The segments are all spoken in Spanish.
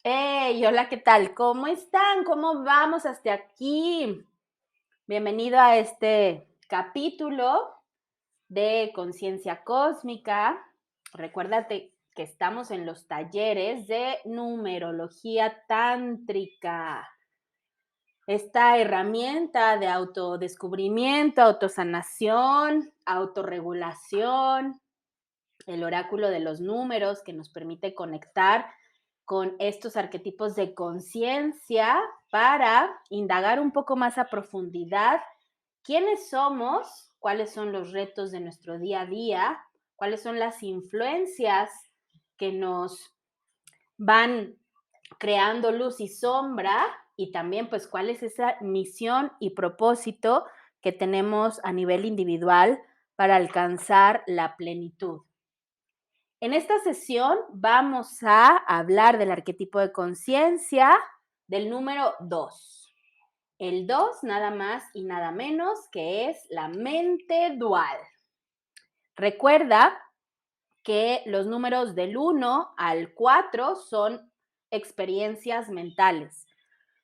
Hey, hola, ¿qué tal? ¿Cómo están? ¿Cómo vamos hasta aquí? Bienvenido a este capítulo de Conciencia Cósmica. Recuérdate que estamos en los talleres de numerología tántrica. Esta herramienta de autodescubrimiento, autosanación, autorregulación, el oráculo de los números que nos permite conectar con estos arquetipos de conciencia para indagar un poco más a profundidad quiénes somos, cuáles son los retos de nuestro día a día, cuáles son las influencias que nos van creando luz y sombra y también pues cuál es esa misión y propósito que tenemos a nivel individual para alcanzar la plenitud. En esta sesión vamos a hablar del arquetipo de conciencia del número 2. El 2 nada más y nada menos que es la mente dual. Recuerda que los números del 1 al 4 son experiencias mentales.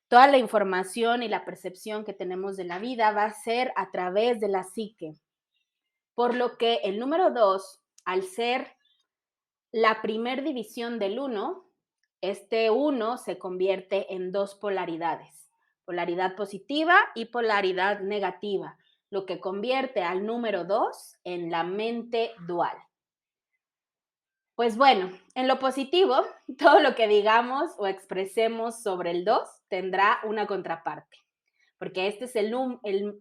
Toda la información y la percepción que tenemos de la vida va a ser a través de la psique. Por lo que el número 2, al ser la primer división del 1, este 1 se convierte en dos polaridades, polaridad positiva y polaridad negativa, lo que convierte al número 2 en la mente dual. Pues bueno, en lo positivo, todo lo que digamos o expresemos sobre el 2 tendrá una contraparte, porque este es el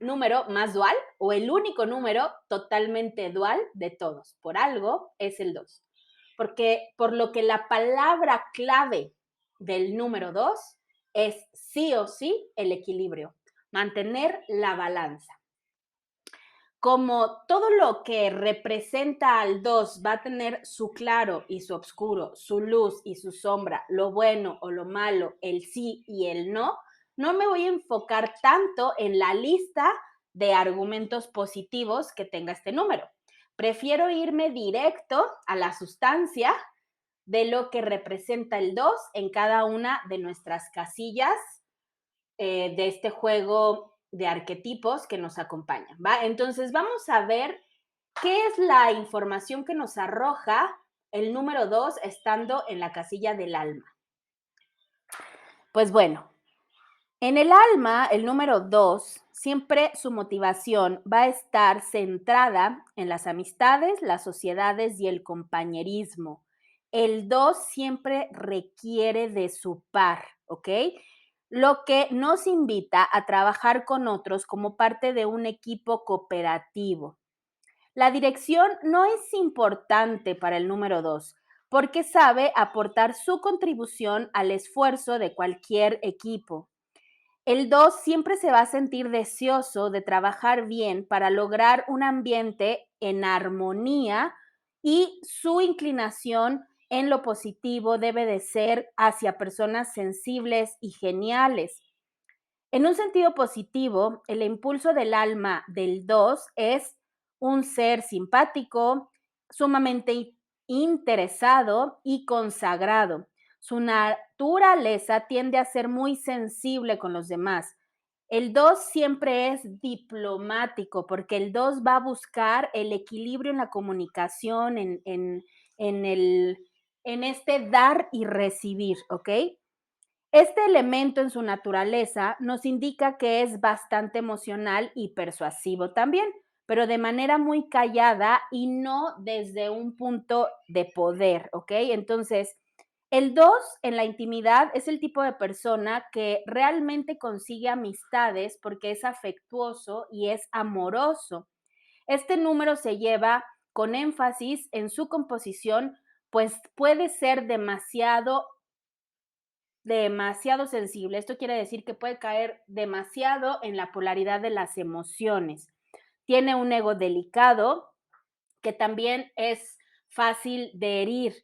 número más dual o el único número totalmente dual de todos. Por algo es el 2. Porque por lo que la palabra clave del número 2 es sí o sí el equilibrio, mantener la balanza. Como todo lo que representa al 2 va a tener su claro y su oscuro, su luz y su sombra, lo bueno o lo malo, el sí y el no, no me voy a enfocar tanto en la lista de argumentos positivos que tenga este número. Prefiero irme directo a la sustancia de lo que representa el 2 en cada una de nuestras casillas de este juego de arquetipos que nos acompaña, ¿va? Entonces vamos a ver qué es la información que nos arroja el número 2 estando en la casilla del alma. Pues bueno, en el alma, el número 2, siempre su motivación va a estar centrada en las amistades, las sociedades y el compañerismo. El 2 siempre requiere de su par, ¿ok? Lo que nos invita a trabajar con otros como parte de un equipo cooperativo. La dirección no es importante para el número 2 porque sabe aportar su contribución al esfuerzo de cualquier equipo. El 2 siempre se va a sentir deseoso de trabajar bien para lograr un ambiente en armonía y su inclinación en lo positivo debe de ser hacia personas sensibles y geniales. En un sentido positivo, el impulso del alma del 2 es un ser simpático, sumamente interesado y consagrado. Su naturaleza tiende a ser muy sensible con los demás. El 2 siempre es diplomático porque el 2 va a buscar el equilibrio en la comunicación, en, el, en este dar y recibir, ¿ok? Este elemento en su naturaleza nos indica que es bastante emocional y persuasivo también, pero de manera muy callada y no desde un punto de poder, ¿ok? Entonces, el 2 en la intimidad es el tipo de persona que realmente consigue amistades porque es afectuoso y es amoroso. Este número se lleva con énfasis en su composición, pues puede ser demasiado sensible. Esto quiere decir que puede caer demasiado en la polaridad de las emociones. Tiene un ego delicado que también es fácil de herir.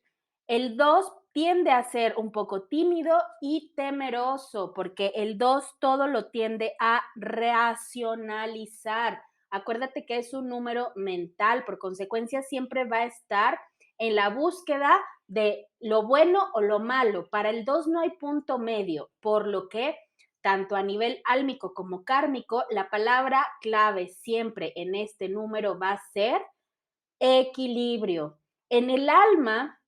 El 2 tiende a ser un poco tímido y temeroso porque el 2 todo lo tiende a racionalizar. Acuérdate que es un número mental, por consecuencia siempre va a estar en la búsqueda de lo bueno o lo malo. Para el 2 no hay punto medio, por lo que tanto a nivel álmico como kármico, la palabra clave siempre en este número va a ser equilibrio. En el alma,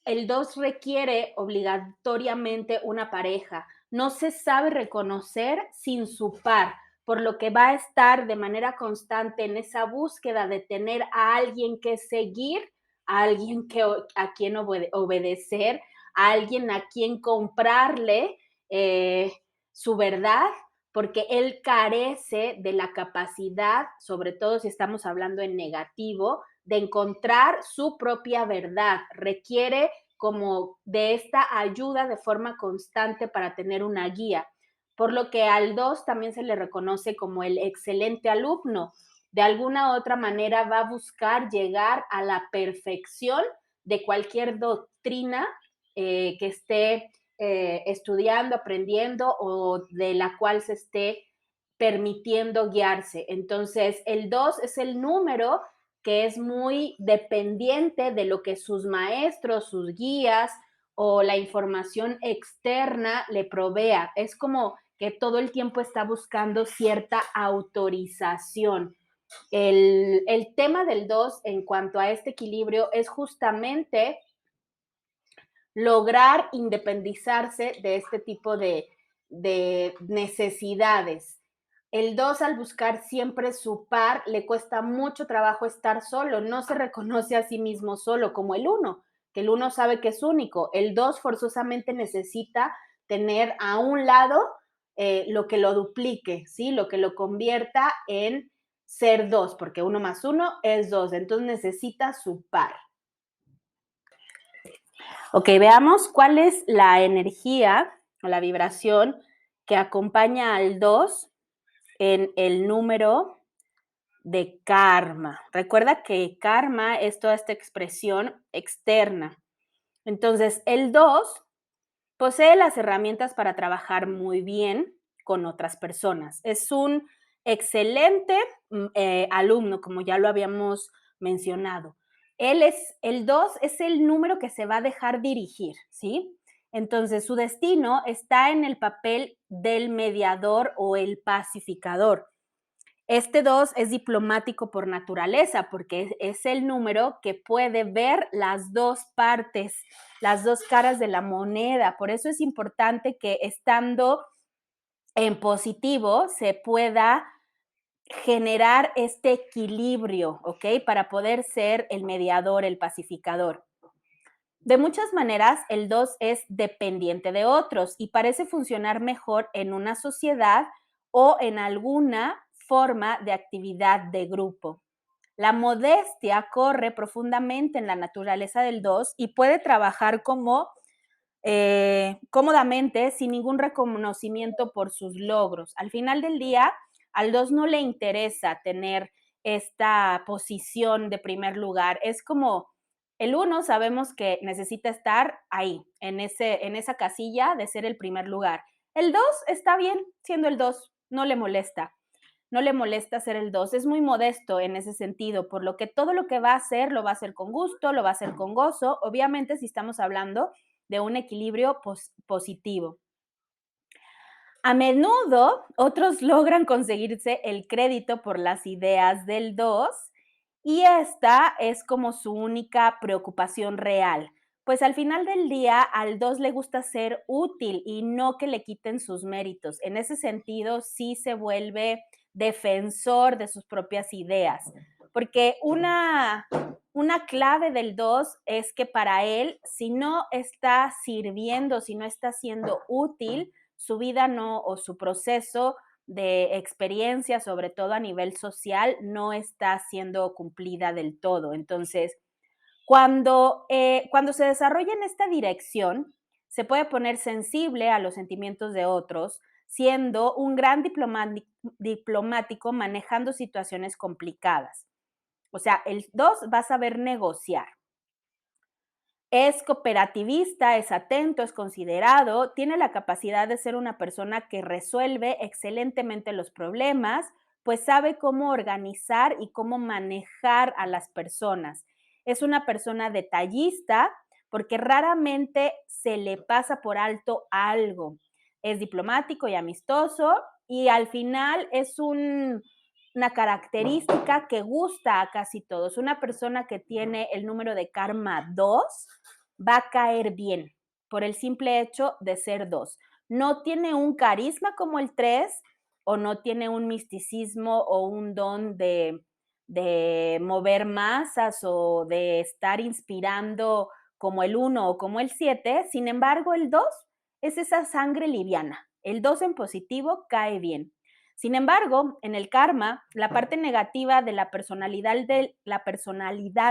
el 2 requiere obligatoriamente una pareja. No se sabe reconocer sin su par, por lo que va a estar de manera constante en esa búsqueda de tener a alguien que seguir, a alguien a quien obedecer, a alguien a quien comprarle su verdad, porque él carece de la capacidad, sobre todo si estamos hablando en negativo, de encontrar su propia verdad. Requiere como de esta ayuda de forma constante para tener una guía. Por lo que al 2 también se le reconoce como el excelente alumno. De alguna u otra manera va a buscar llegar a la perfección de cualquier doctrina que esté estudiando, aprendiendo o de la cual se esté permitiendo guiarse. Entonces, el 2 es el número que es muy dependiente de lo que sus maestros, sus guías o la información externa le provea. Es como que todo el tiempo está buscando cierta autorización. El tema del 2 en cuanto a este equilibrio es justamente lograr independizarse de este tipo de necesidades. El 2 al buscar siempre su par le cuesta mucho trabajo estar solo, no se reconoce a sí mismo solo como el 1, que el 1 sabe que es único. El 2 forzosamente necesita tener a un lado lo que lo duplique, ¿sí? Lo que lo convierta en ser 2, porque 1 más 1 es 2, entonces necesita su par. Ok, veamos cuál es la energía o la vibración que acompaña al 2 en el número de karma. Recuerda que karma es toda esta expresión externa. Entonces, el 2 posee las herramientas para trabajar muy bien con otras personas. Es un excelente alumno, como ya lo habíamos mencionado. El 2 es el número que se va a dejar dirigir, ¿sí? Entonces, su destino está en el papel del mediador o el pacificador. Este 2 es diplomático por naturaleza, porque es el número que puede ver las dos partes, las dos caras de la moneda. Por eso es importante que estando en positivo se pueda generar este equilibrio, ¿ok? Para poder ser el mediador, el pacificador. De muchas maneras, el 2 es dependiente de otros y parece funcionar mejor en una sociedad o en alguna forma de actividad de grupo. La modestia corre profundamente en la naturaleza del 2 y puede trabajar como cómodamente sin ningún reconocimiento por sus logros. Al final del día, al 2 no le interesa tener esta posición de primer lugar. Es como el 1 sabemos que necesita estar ahí, en esa casilla de ser el primer lugar. El 2 está bien siendo el 2, no le molesta. No le molesta ser el 2, es muy modesto en ese sentido, por lo que todo lo que va a hacer lo va a hacer con gusto, lo va a hacer con gozo, obviamente si estamos hablando de un equilibrio positivo. A menudo, otros logran conseguirse el crédito por las ideas del 2 y esta es como su única preocupación real. Pues al final del día, al 2 le gusta ser útil y no que le quiten sus méritos. En ese sentido, sí se vuelve defensor de sus propias ideas, porque una clave del 2 es que para él, si no está sirviendo, si no está siendo útil, su vida no o su proceso de experiencia, sobre todo a nivel social, no está siendo cumplida del todo. Entonces, cuando se desarrolla en esta dirección, se puede poner sensible a los sentimientos de otros, siendo un gran diplomático manejando situaciones complicadas. O sea, el 2 va a saber negociar. Es cooperativista, es atento, es considerado, tiene la capacidad de ser una persona que resuelve excelentemente los problemas, pues sabe cómo organizar y cómo manejar a las personas. Es una persona detallista, porque raramente se le pasa por alto algo. Es diplomático y amistoso y al final es una característica que gusta a casi todos. Una persona que tiene el número de karma 2 va a caer bien por el simple hecho de ser 2. No tiene un carisma como el 3 o no tiene un misticismo o un don de mover masas o de estar inspirando como el 1 o como el 7. Sin embargo, el 2 es esa sangre liviana. El 2 en positivo cae bien. Sin embargo, en el karma, la parte negativa de la personalidad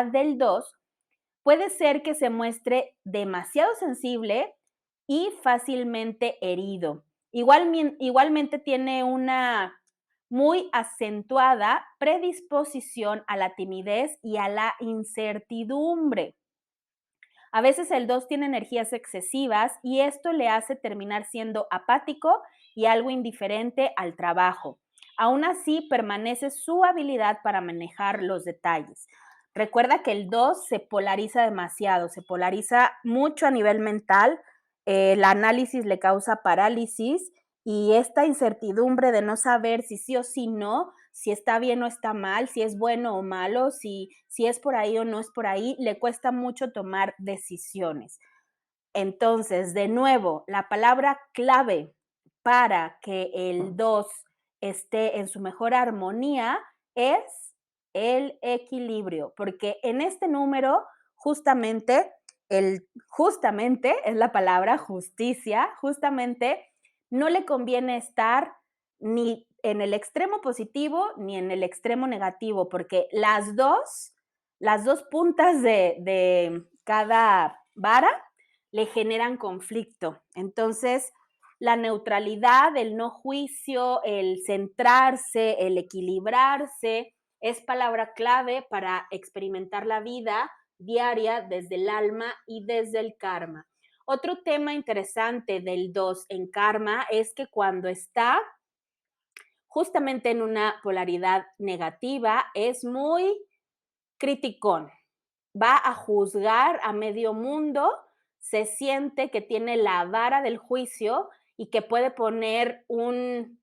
del 2 puede ser que se muestre demasiado sensible y fácilmente herido. Igualmente tiene una muy acentuada predisposición a la timidez y a la incertidumbre. A veces el 2 tiene energías excesivas y esto le hace terminar siendo apático y algo indiferente al trabajo. Aún así, permanece su habilidad para manejar los detalles. Recuerda que el 2 se polariza demasiado, se polariza mucho a nivel mental, el análisis le causa parálisis y esta incertidumbre de no saber si sí o si no, si está bien o está mal, si es bueno o malo, si es por ahí o no es por ahí, le cuesta mucho tomar decisiones. Entonces, de nuevo, la palabra clave para que el 2 esté en su mejor armonía es el equilibrio, porque en este número justamente es la palabra justicia, justamente no le conviene estar ni en el extremo positivo ni en el extremo negativo, porque las dos puntas de cada vara le generan conflicto. Entonces, la neutralidad, el no juicio, el centrarse, el equilibrarse, es palabra clave para experimentar la vida diaria desde el alma y desde el karma. Otro tema interesante del 2 en karma es que cuando está justamente en una polaridad negativa, es muy criticón, va a juzgar a medio mundo, se siente que tiene la vara del juicio y que puede poner un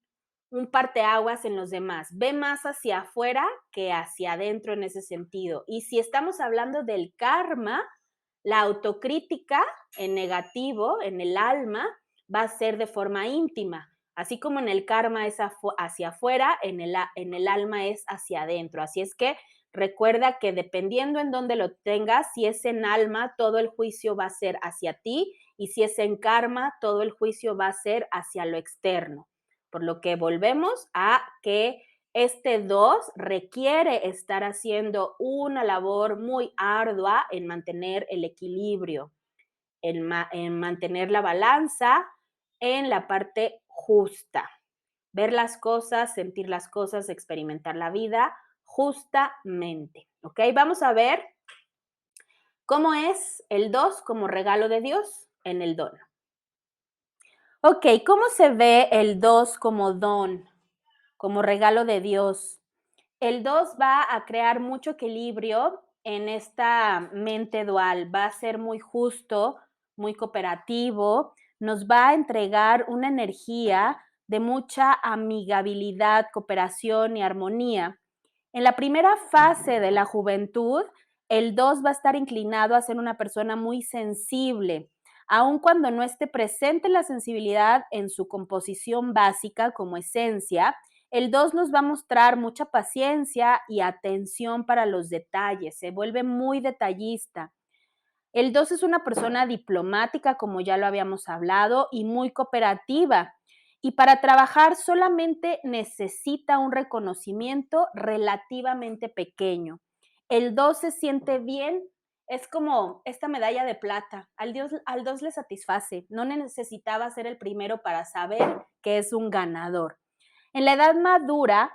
parteaguas en los demás. Ve más hacia afuera que hacia adentro en ese sentido. Y si estamos hablando del karma, la autocrítica en negativo, en el alma, va a ser de forma íntima. Así como en el karma es hacia afuera, en el alma es hacia adentro. Así es que recuerda que dependiendo en dónde lo tengas, si es en alma, todo el juicio va a ser hacia ti y si es en karma, todo el juicio va a ser hacia lo externo. Por lo que volvemos a que este 2 requiere estar haciendo una labor muy ardua en mantener el equilibrio, en mantener la balanza en la parte justa. Ver las cosas, sentir las cosas, experimentar la vida justamente. ¿Ok? Vamos a ver cómo es el 2 como regalo de Dios en el don. Ok, ¿cómo se ve el 2 como don, como regalo de Dios? El 2 va a crear mucho equilibrio en esta mente dual, va a ser muy justo, muy cooperativo, nos va a entregar una energía de mucha amigabilidad, cooperación y armonía. En la primera fase de la juventud, el 2 va a estar inclinado a ser una persona muy sensible, aun cuando no esté presente la sensibilidad en su composición básica como esencia. El 2 nos va a mostrar mucha paciencia y atención para los detalles, se vuelve muy detallista. El 2 es una persona diplomática, como ya lo habíamos hablado, y muy cooperativa. Y para trabajar solamente necesita un reconocimiento relativamente pequeño. El 2 se siente bien, es como esta medalla de plata. Al 2 le satisface, no necesitaba ser el primero para saber que es un ganador. En la edad madura,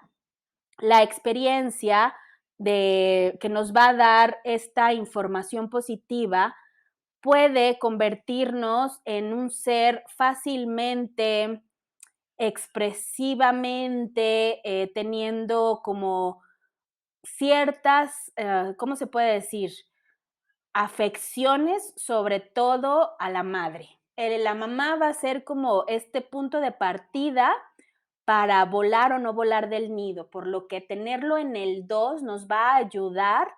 la experiencia que nos va a dar esta información positiva puede convertirnos en un ser fácilmente, expresivamente, teniendo como ciertas, ¿cómo se puede decir? afecciones, sobre todo a la madre. La mamá va a ser como este punto de partida para volar o no volar del nido, por lo que tenerlo en el 2 nos va a ayudar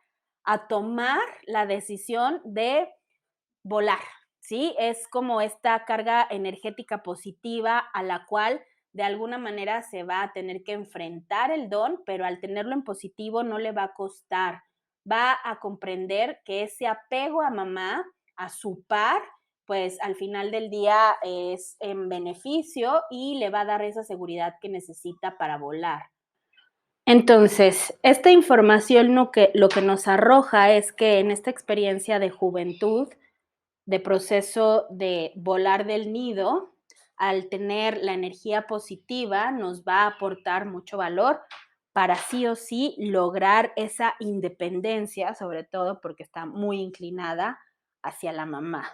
a tomar la decisión de volar, ¿sí? Es como esta carga energética positiva a la cual de alguna manera se va a tener que enfrentar el don, pero al tenerlo en positivo no le va a costar. Va a comprender que ese apego a mamá, a su par, pues al final del día es en beneficio y le va a dar esa seguridad que necesita para volar. Entonces, esta información lo que nos arroja es que en esta experiencia de juventud, de proceso de volar del nido, al tener la energía positiva, nos va a aportar mucho valor para sí o sí lograr esa independencia, sobre todo porque está muy inclinada hacia la mamá.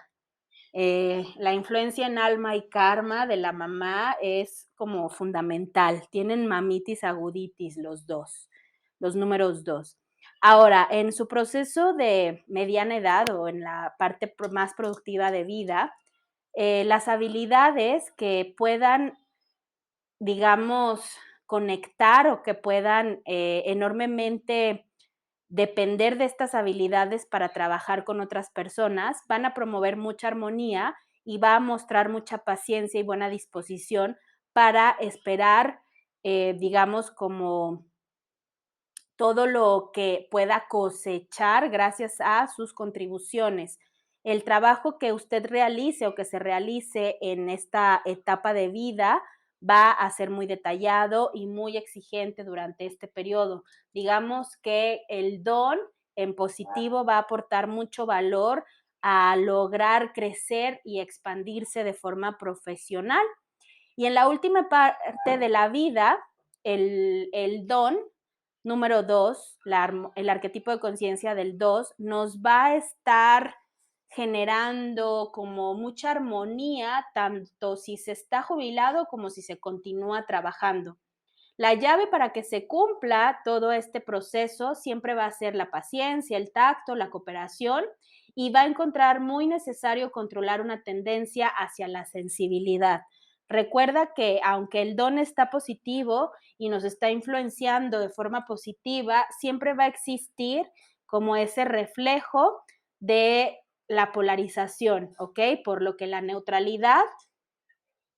La influencia en alma y karma de la mamá es como fundamental. Tienen mamitis aguditis los dos, los números 2. Ahora, en su proceso de mediana edad o en la parte más productiva de vida, las habilidades que puedan, digamos, conectar o que puedan enormemente depender de estas habilidades para trabajar con otras personas, van a promover mucha armonía y va a mostrar mucha paciencia y buena disposición para esperar, digamos, como todo lo que pueda cosechar gracias a sus contribuciones. El trabajo que usted realice o que se realice en esta etapa de vida va a ser muy detallado y muy exigente durante este periodo. Digamos que el don en positivo va a aportar mucho valor a lograr crecer y expandirse de forma profesional. Y en la última parte de la vida, el don número 2, el arquetipo de conciencia del 2, nos va a estar generando como mucha armonía, tanto si se está jubilado como si se continúa trabajando. La llave para que se cumpla todo este proceso siempre va a ser la paciencia, el tacto, la cooperación y va a encontrar muy necesario controlar una tendencia hacia la sensibilidad. Recuerda que aunque el don está positivo y nos está influenciando de forma positiva, siempre va a existir como ese reflejo de la polarización, ¿ok? Por lo que la neutralidad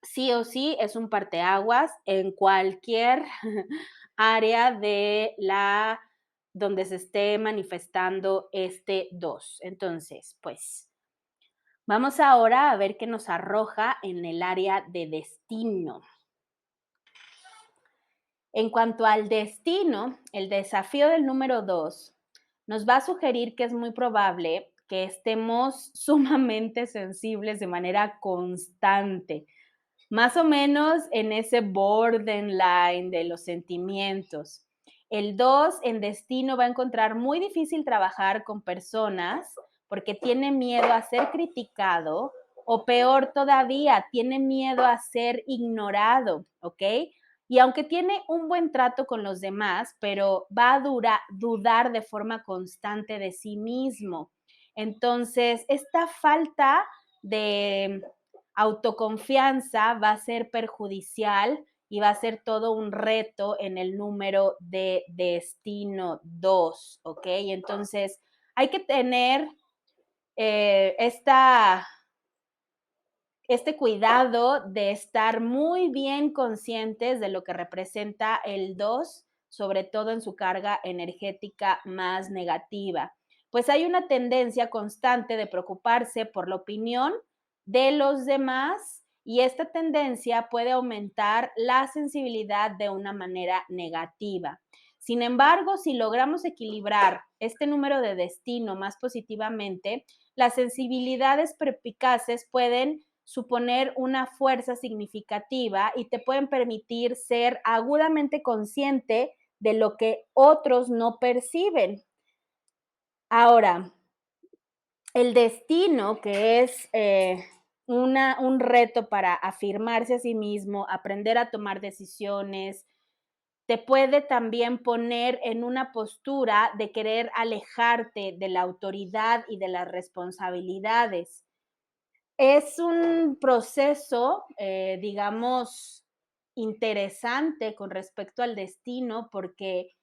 sí o sí es un parteaguas en cualquier área de la donde se esté manifestando este 2. Entonces, pues vamos ahora a ver qué nos arroja en el área de destino. En cuanto al destino, el desafío del número 2 nos va a sugerir que es muy probable que estemos sumamente sensibles de manera constante, más o menos en ese borderline de los sentimientos. El 2 en destino va a encontrar muy difícil trabajar con personas porque tiene miedo a ser criticado o peor todavía, tiene miedo a ser ignorado, ¿ok? Y aunque tiene un buen trato con los demás, pero va a dudar de forma constante de sí mismo. Entonces, esta falta de autoconfianza va a ser perjudicial y va a ser todo un reto en el número de destino 2, ¿ok? Entonces, hay que tener eh, esta, este cuidado de estar muy bien conscientes de lo que representa el 2, sobre todo en su carga energética más negativa. Pues hay una tendencia constante de preocuparse por la opinión de los demás y esta tendencia puede aumentar la sensibilidad de una manera negativa. Sin embargo, si logramos equilibrar este número de destino más positivamente, las sensibilidades perspicaces pueden suponer una fuerza significativa y te pueden permitir ser agudamente consciente de lo que otros no perciben. Ahora, el destino, que es un reto para afirmarse a sí mismo, aprender a tomar decisiones, te puede también poner en una postura de querer alejarte de la autoridad y de las responsabilidades. Es un proceso, digamos, interesante con respecto al destino, porque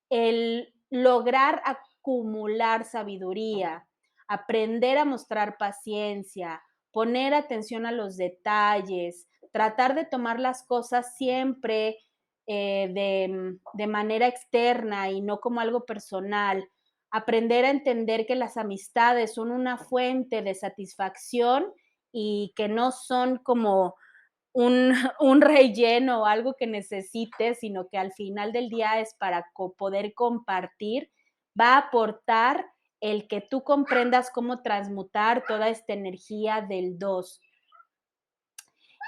el lograr acumular sabiduría, aprender a mostrar paciencia, poner atención a los detalles, tratar de tomar las cosas siempre de manera externa y no como algo personal, aprender a entender que las amistades son una fuente de satisfacción y que no son como un, un relleno o algo que necesites, sino que al final del día es para poder compartir, va a aportar el que tú comprendas cómo transmutar toda esta energía del 2.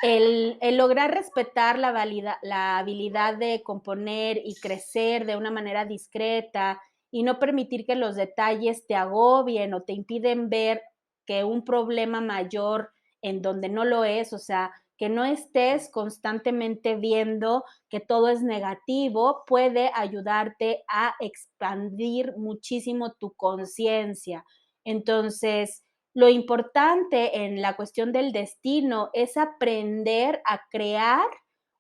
El lograr respetar la habilidad de componer y crecer de una manera discreta y no permitir que los detalles te agobien o te impiden ver que un problema mayor en donde no lo es, o sea, que no estés constantemente viendo que todo es negativo, puede ayudarte a expandir muchísimo tu conciencia. Entonces, lo importante en la cuestión del destino es aprender a crear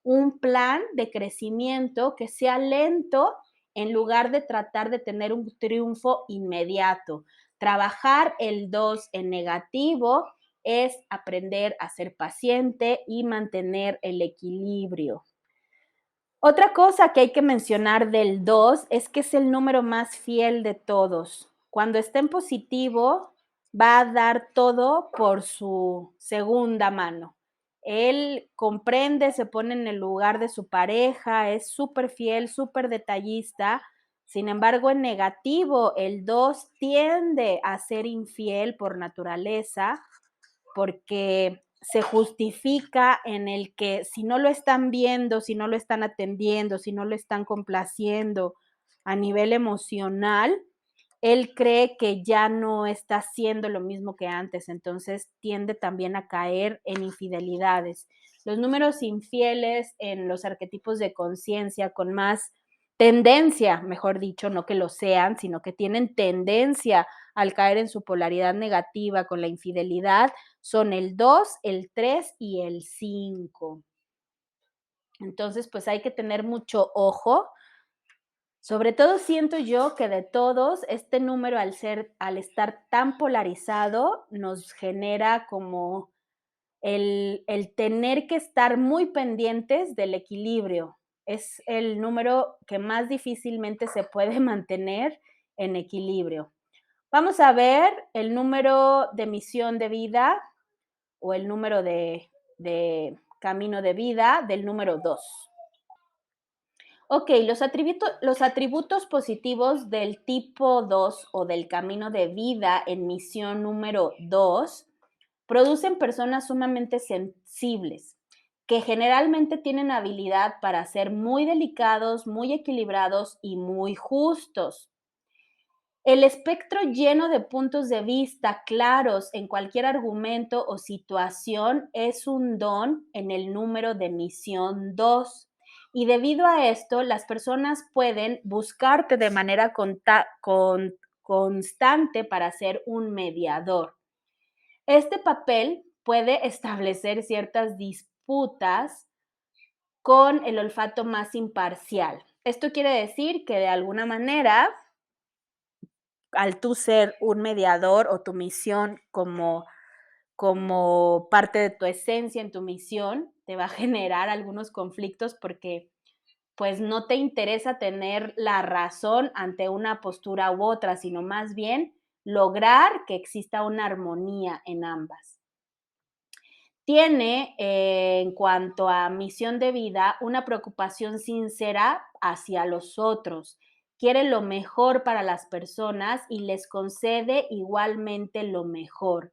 un plan de crecimiento que sea lento en lugar de tratar de tener un triunfo inmediato. Trabajar el 2 en negativo es aprender a ser paciente y mantener el equilibrio. Otra cosa que hay que mencionar del 2 es que es el número más fiel de todos. Cuando está en positivo, va a dar todo por su segunda mano. Él comprende, se pone en el lugar de su pareja, es súper fiel, súper detallista. Sin embargo, en negativo, el 2 tiende a ser infiel por naturaleza porque se justifica en el que si no lo están viendo, si no lo están atendiendo, si no lo están complaciendo a nivel emocional, él cree que ya no está haciendo lo mismo que antes, entonces tiende también a caer en infidelidades. Los números infieles en los arquetipos de conciencia con más tendencia, mejor dicho, no que lo sean, sino que tienen tendencia al caer en su polaridad negativa con la infidelidad, son el 2, el 3 y el 5. Entonces, pues hay que tener mucho ojo. Sobre todo siento yo que de todos, este número al estar tan polarizado, nos genera como el tener que estar muy pendientes del equilibrio. Es el número que más difícilmente se puede mantener en equilibrio. Vamos a ver el número de misión de vida o el número de camino de vida del número 2. Ok, los atributos positivos del tipo 2 o del camino de vida en misión número 2 producen personas sumamente sensibles, que generalmente tienen habilidad para ser muy delicados, muy equilibrados y muy justos. El espectro lleno de puntos de vista claros en cualquier argumento o situación es un don en el número de misión 2. Y debido a esto, las personas pueden buscarte de manera constante para ser un mediador. Este papel puede establecer ciertas disputas con el olfato más imparcial. Esto quiere decir que de alguna manera al tú ser un mediador o tu misión como parte de tu esencia en tu misión, te va a generar algunos conflictos porque pues no te interesa tener la razón ante una postura u otra, sino más bien lograr que exista una armonía en ambas. Tiene, en cuanto a misión de vida, una preocupación sincera hacia los otros. Quiere lo mejor para las personas y les concede igualmente lo mejor.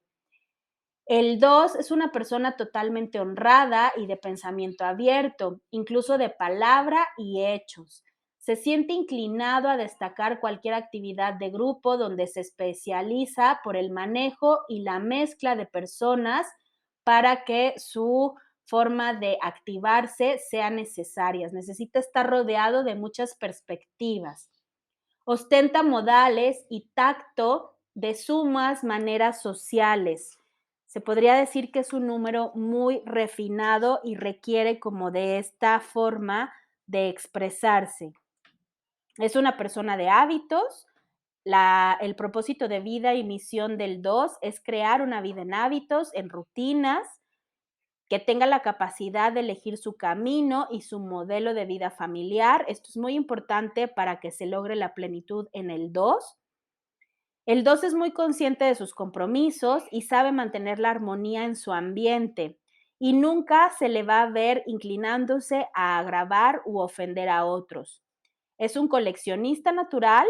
El 2 es una persona totalmente honrada y de pensamiento abierto, incluso de palabra y hechos. Se siente inclinado a destacar cualquier actividad de grupo donde se especializa por el manejo y la mezcla de personas para que su forma de activarse sean necesarias. Necesita estar rodeado de muchas perspectivas. Ostenta modales y tacto de sumas maneras sociales. Se podría decir que es un número muy refinado y requiere como de esta forma de expresarse. Es una persona de hábitos. El propósito de vida y misión del 2 es crear una vida en hábitos, en rutinas, que tenga la capacidad de elegir su camino y su modelo de vida familiar. Esto es muy importante para que se logre la plenitud en el 2. El 2 es muy consciente de sus compromisos y sabe mantener la armonía en su ambiente y nunca se le va a ver inclinándose a agravar u ofender a otros. Es un coleccionista natural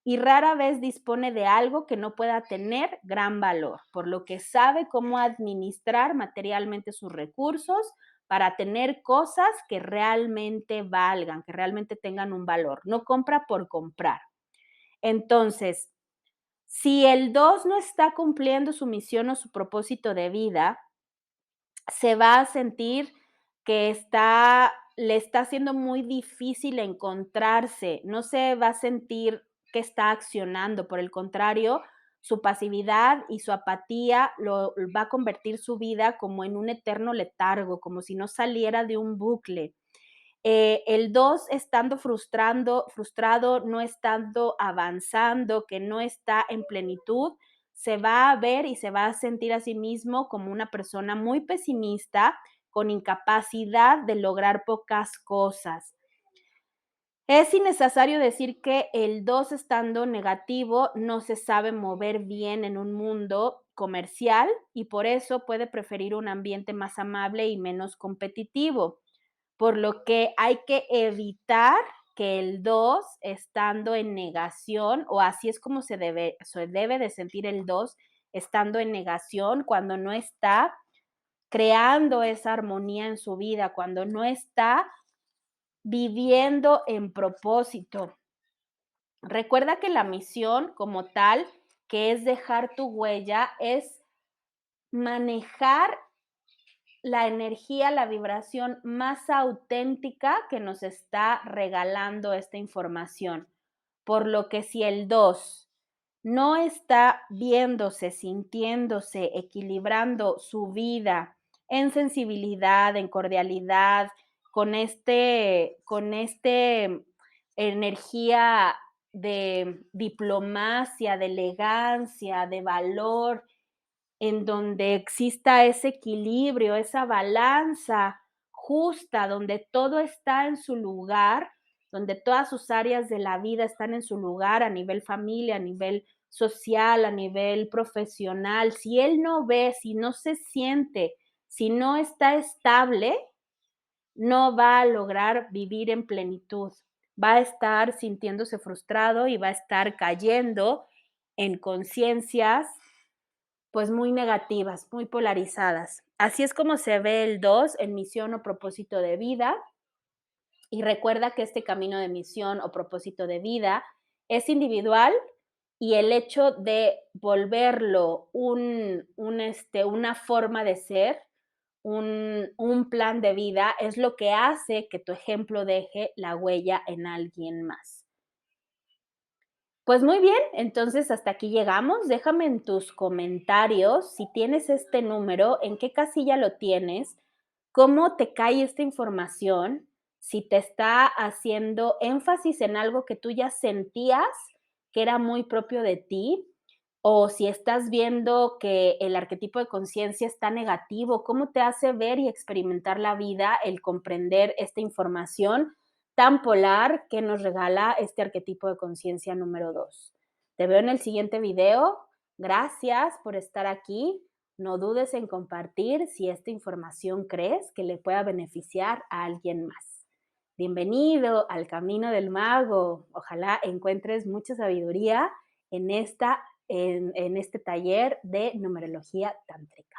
y rara vez dispone de algo que no pueda tener gran valor, por lo que sabe cómo administrar materialmente sus recursos para tener cosas que realmente valgan, que realmente tengan un valor. No compra por comprar. Entonces, si el 2 no está cumpliendo su misión o su propósito de vida, se va a sentir que le está haciendo muy difícil encontrarse, no se va a sentir que está accionando, por el contrario, su pasividad y su apatía va a convertir su vida como en un eterno letargo, como si no saliera de un bucle. El 2 estando frustrado, no estando avanzando, que no está en plenitud, se va a ver y se va a sentir a sí mismo como una persona muy pesimista, con incapacidad de lograr pocas cosas. Es innecesario decir que el 2 estando negativo no se sabe mover bien en un mundo comercial y por eso puede preferir un ambiente más amable y menos competitivo. Por lo que hay que evitar que el 2 estando en negación, o así es como se debe de sentir el 2 estando en negación, cuando no está creando esa armonía en su vida, cuando no está viviendo en propósito. Recuerda que la misión como tal, que es dejar tu huella, es manejar la energía, la vibración más auténtica que nos está regalando esta información. Por lo que si el 2 no está viéndose, sintiéndose, equilibrando su vida en sensibilidad, en cordialidad, con este energía de diplomacia, de elegancia, de valor, en donde exista ese equilibrio, esa balanza justa, donde todo está en su lugar, donde todas sus áreas de la vida están en su lugar a nivel familia, a nivel social, a nivel profesional. Si él no ve, si no se siente, si no está estable, no va a lograr vivir en plenitud. Va a estar sintiéndose frustrado y va a estar cayendo en conciencias pues muy negativas, muy polarizadas. Así es como se ve el 2 en misión o propósito de vida. Y recuerda que este camino de misión o propósito de vida es individual y el hecho de volverlo una forma de ser, un plan de vida, es lo que hace que tu ejemplo deje la huella en alguien más. Pues muy bien, entonces hasta aquí llegamos. Déjame en tus comentarios si tienes este número, en qué casilla lo tienes, cómo te cae esta información, si te está haciendo énfasis en algo que tú ya sentías que era muy propio de ti, o si estás viendo que el arquetipo de conciencia está negativo, cómo te hace ver y experimentar la vida el comprender esta información tan polar que nos regala este arquetipo de conciencia número 2. Te veo en el siguiente video. Gracias por estar aquí. No dudes en compartir si esta información crees que le pueda beneficiar a alguien más. Bienvenido al Camino del Mago. Ojalá encuentres mucha sabiduría en este taller de numerología tántrica.